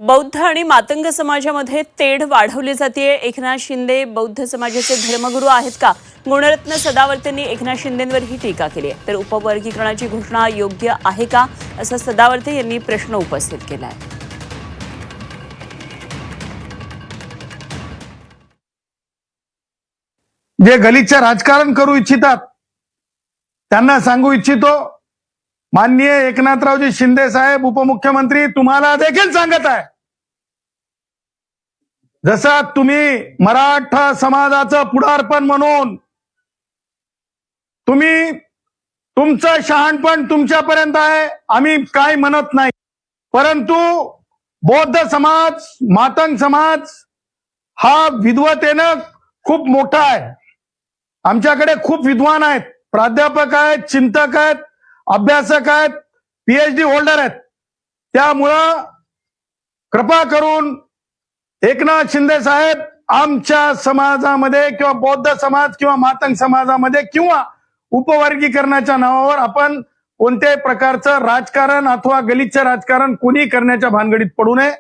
बौद्ध आणि मातंग समाजामध्ये तेढ वाढवली जाते। एकनाथ शिंदे बौद्ध समाजाचे धर्मगुरू आहेत का? गुणरत्न सदावर्तेंनी एकनाथ शिंदेंवर ही टीका केली आहे। तर उपवर्गीकरणाची घोषणा योग्य आहे का, असा सदावर्ते यांनी प्रश्न उपस्थित केला आहे। जे गलिच्छ राजकारण करू इच्छितात त्यांना सांगू इच्छितो, माननीय एकनाथरावजी शिंदे साहेब उपमुख्यमंत्री तुम्हाला देखील सांगत आहे, जसा तुम्ही मराठा समाजाचं पुढारपण म्हणून तुम्ही तुमचं शहाणपण तुमच्यापर्यंत आहे, आम्ही काय म्हणत नाही, परंतु बौद्ध समाज मातंग समाज हा विद्वतेनं खूप मोठा आहे। आमच्याकडे खूप विद्वान आहेत, प्राध्यापक आहेत, चिंतक आहेत, अभ्यासक आहेत, पीएचडी होल्डर आहेत। त्यामुळं कृपा करून एकनाथ शिंदे साहेब आमच्या समाजामध्ये किंवा बौद्ध समाज किंवा मातंग समाजामध्ये किंवा उपवर्गीकरणाच्या नावावर आपण कोणत्याही प्रकारचं राजकारण अथवा गलिच्छ राजकारण कोणी करण्याच्या भानगडीत पडू नये।